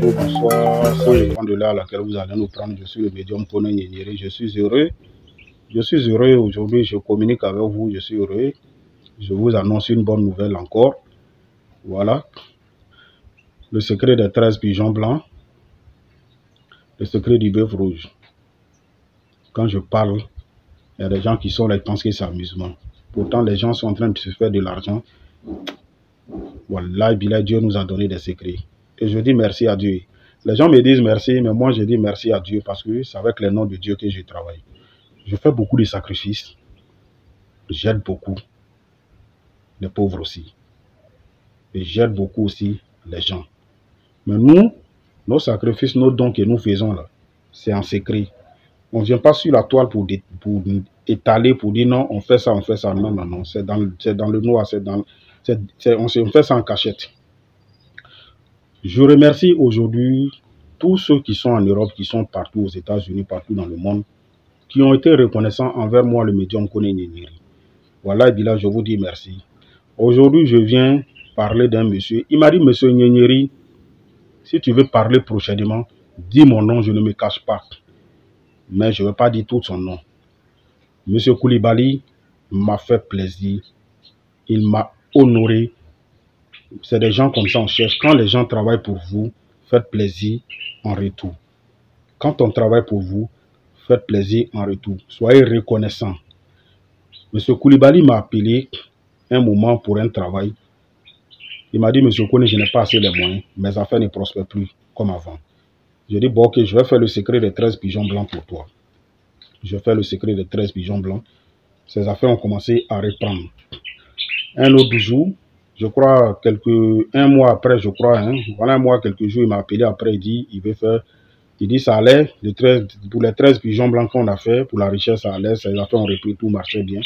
bonjour, bonsoir. Ça dépend de l'heure à laquelle vous allez nous prendre. Je suis le médium Koné Nyenyeri. Je suis heureux. Aujourd'hui. Je communique avec vous. Je suis heureux. Je vous annonce une bonne nouvelle encore. Voilà. Le secret des 13 pigeons blancs. Le secret du bœuf rouge. Quand je parle, il y a des gens qui sont là et pensent que c'est amusement. Pourtant, les gens sont en train de se faire de l'argent. Voilà, Dieu nous a donné des secrets. Et je dis merci à Dieu. Les gens me disent merci, mais moi je dis merci à Dieu parce que c'est avec le nom de Dieu que je travaille. Je fais beaucoup de sacrifices. J'aide beaucoup les pauvres aussi. Et j'aide beaucoup aussi les gens. Mais nous, nos sacrifices, nos dons que nous faisons là, c'est en secret. On ne vient pas sur la toile pour étaler, pour dire non, on fait ça, on fait ça. Non, non, non. C'est dans le noir, on fait ça en cachette. Je remercie aujourd'hui tous ceux qui sont en Europe, qui sont partout aux États-Unis, partout dans le monde, qui ont été reconnaissants envers moi, le médium Koné Nyenyeri. Voilà, et bien là, je vous dis merci. Aujourd'hui, je viens parler d'un monsieur. Il m'a dit, monsieur Nyenyeri, si tu veux parler prochainement, dis mon nom, je ne me cache pas. Mais je ne veux pas dire tout son nom. Monsieur Koulibaly m'a fait plaisir. Il m'a honoré. C'est des gens comme ça on cherche. Quand les gens travaillent pour vous, faites plaisir en retour. Quand on travaille pour vous, faites plaisir en retour. Soyez reconnaissants. Monsieur Koulibaly m'a appelé un moment pour un travail. Il m'a dit, monsieur Koné, je n'ai pas assez de moyens. Mes affaires ne prospèrent plus comme avant. Je dis, bon, ok, je vais faire le secret des 13 pigeons blancs pour toi. Je fais le secret des 13 pigeons blancs. Ces affaires ont commencé à reprendre. Un autre jour, je crois, un mois après, je crois, voilà un mois, quelques jours, il m'a appelé après, il dit, ça allait, pour les 13 pigeons blancs qu'on a fait, pour la richesse, ça allait, ces affaires ont repris, tout marchait bien.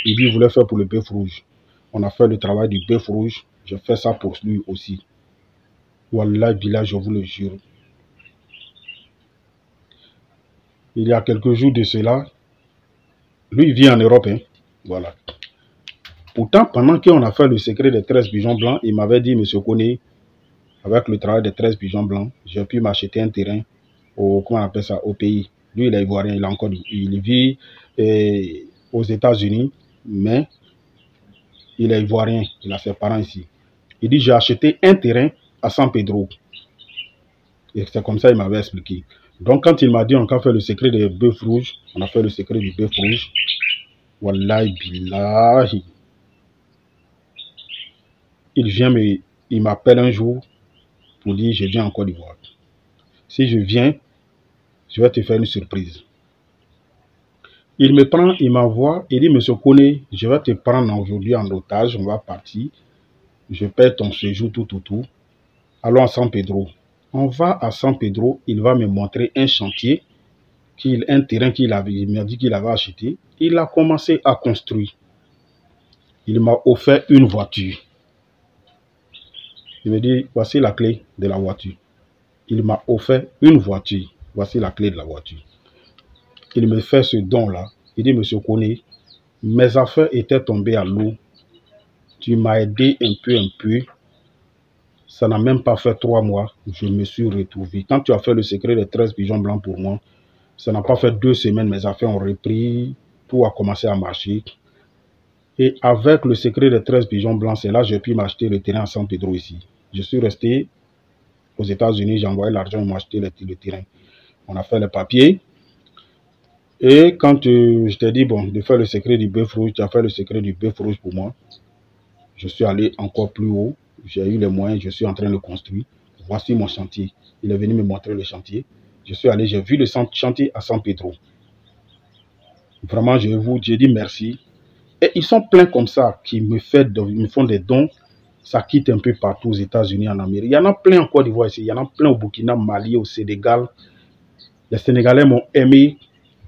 Il dit, il voulait faire pour le bœuf rouge. On a fait le travail du bœuf rouge, je fais ça pour lui aussi. Wallah, billah, je vous le jure. Il y a quelques jours de cela, lui, il vit en Europe, voilà. Pourtant, pendant qu'on a fait le secret des 13 pigeons blancs, il m'avait dit, monsieur Koné, avec le travail des 13 pigeons blancs, j'ai pu m'acheter un terrain comment on appelle ça, au pays. Lui, il est ivoirien, il vit aux États-Unis, mais il est ivoirien, il a ses parents ici. Il dit, j'ai acheté un terrain à San Pedro. Et c'est comme ça qu'il m'avait expliqué. Donc, quand il m'a dit, on a fait le secret des bœufs rouges, on a fait le secret du bœuf rouge. Wallahi billahi. Il m'appelle un jour pour dire, je viens en Côte d'Ivoire. Si je viens, je vais te faire une surprise. Il me prend, il m'envoie, il dit, monsieur Koné, je vais te prendre aujourd'hui en otage, on va partir. Je paie ton séjour, tout. Allons à San Pedro. On va à San Pedro, il va me montrer un chantier, un terrain il m'a dit qu'il avait acheté. Il a commencé à construire. Il m'a offert une voiture. Il me dit, voici la clé de la voiture. Il m'a offert une voiture. Voici la clé de la voiture. Il me fait ce don-là. Il dit, monsieur Koné, mes affaires étaient tombées à l'eau. Tu m'as aidé un peu. Ça n'a même pas fait 3 mois. Je me suis retrouvé. Quand tu as fait le secret des 13 pigeons blancs pour moi, ça n'a pas fait 2 semaines. Mes affaires ont repris. Tout a commencé à marcher. Et avec le secret des 13 pigeons blancs, c'est là que j'ai pu m'acheter le terrain à San Pedro ici. Je suis resté aux États-Unis, j'ai envoyé l'argent, ils m'ont acheté le terrain. On a fait les papiers. Et quand je t'ai dit, bon, de faire le secret du bœuf rouge, tu as fait le secret du bœuf rouge pour moi. Je suis allé encore plus haut. J'ai eu les moyens, je suis en train de le construire. Voici mon chantier. Il est venu me montrer le chantier. Je suis allé, j'ai vu le chantier à San Pedro. Vraiment, j'ai dit merci. Et ils sont pleins comme ça, qui me font des dons. Ça quitte un peu partout aux États-Unis, en Amérique. Il y en a plein en Côte d'Ivoire ici. Il y en a plein au Burkina, Mali, au Sénégal. Les Sénégalais m'ont aimé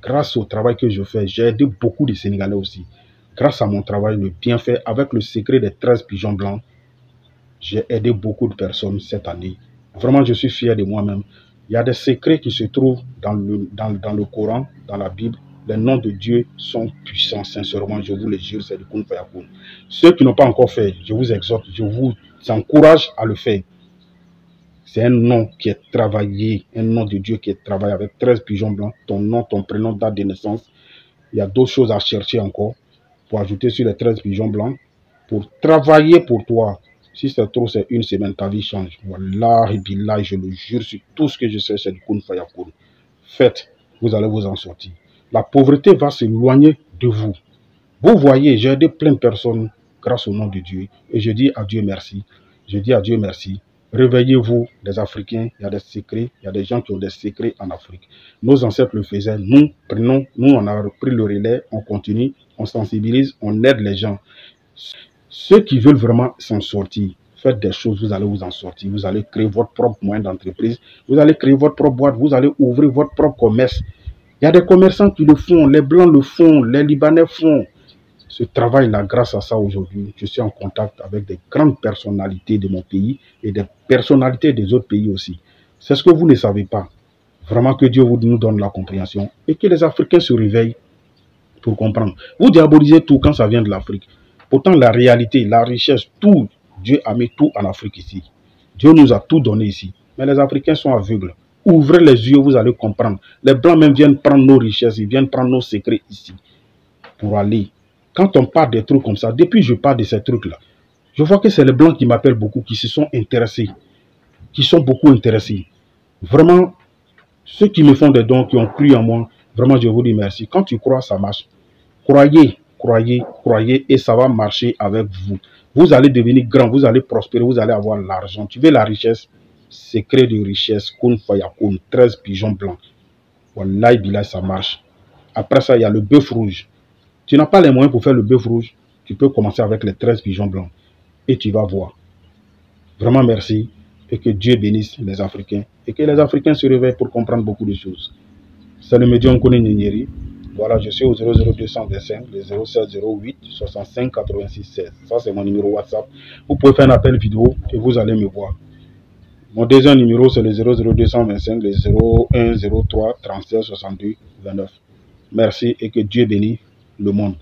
grâce au travail que je fais. J'ai aidé beaucoup de Sénégalais aussi. Grâce à mon travail, le bienfait, avec le secret des 13 pigeons blancs, j'ai aidé beaucoup de personnes cette année. Vraiment, je suis fier de moi-même. Il y a des secrets qui se trouvent dans le Coran, dans la Bible. Les noms de Dieu sont puissants, sincèrement, je vous le jure, c'est du Kun Fayakoun. Ceux qui n'ont pas encore fait, je vous exhorte, je vous encourage à le faire. C'est un nom qui est travaillé, un nom de Dieu qui est travaillé avec 13 pigeons blancs, ton nom, ton prénom, date de naissance. Il y a d'autres choses à chercher encore pour ajouter sur les 13 pigeons blancs, pour travailler pour toi. Si c'est trop, c'est une semaine, ta vie change. Voilà, et puis là, je le jure sur tout ce que je sais, c'est du Kun Faya Kun. Faites, vous allez vous en sortir. La pauvreté va s'éloigner de vous. Vous voyez, j'ai aidé plein de personnes grâce au nom de Dieu. Et je dis à Dieu merci. Je dis à Dieu merci. Réveillez-vous, les Africains. Il y a des secrets. Il y a des gens qui ont des secrets en Afrique. Nos ancêtres le faisaient. Nous, on a repris le relais. On continue. On sensibilise. On aide les gens. Ceux qui veulent vraiment s'en sortir, faites des choses, vous allez vous en sortir. Vous allez créer votre propre moyen d'entreprise. Vous allez créer votre propre boîte. Vous allez ouvrir votre propre commerce. Il y a des commerçants qui le font. Les Blancs le font. Les Libanais font. Ce travail-là, grâce à ça aujourd'hui, je suis en contact avec des grandes personnalités de mon pays et des personnalités des autres pays aussi. C'est ce que vous ne savez pas. Vraiment que Dieu nous donne la compréhension et que les Africains se réveillent pour comprendre. Vous diabolisez tout quand ça vient de l'Afrique. Pourtant, la réalité, la richesse, tout, Dieu a mis tout en Afrique ici. Dieu nous a tout donné ici. Mais les Africains sont aveugles. Ouvrez les yeux, vous allez comprendre. Les Blancs même viennent prendre nos richesses, ils viennent prendre nos secrets ici pour aller. Quand on parle des trucs comme ça, depuis que je parle de ces trucs-là, je vois que c'est les Blancs qui m'appellent beaucoup, qui se sont intéressés, qui sont beaucoup intéressés. Vraiment, ceux qui me font des dons, qui ont cru en moi, vraiment, je vous dis merci. Quand tu crois, ça marche. Croyez, croyez, croyez, et ça va marcher avec vous. Vous allez devenir grand, vous allez prospérer, vous allez avoir l'argent. Tu veux la richesse? Secret de richesse, Kun Faya Kun, 13 pigeons blancs. Wallahi billah, ça marche. Après ça, il y a le bœuf rouge. Tu n'as pas les moyens pour faire le bœuf rouge, tu peux commencer avec les 13 pigeons blancs et tu vas voir. Vraiment merci et que Dieu bénisse les Africains et que les Africains se réveillent pour comprendre beaucoup de choses. C'est le médium Kone Nyeri. Voilà, je suis au 00225, le 0708 65 86 16. Ça, c'est mon numéro WhatsApp. Vous pouvez faire un appel vidéo et vous allez me voir. Mon deuxième numéro, c'est le 00225, le 0103 37 62 29. Merci et que Dieu bénisse le monde.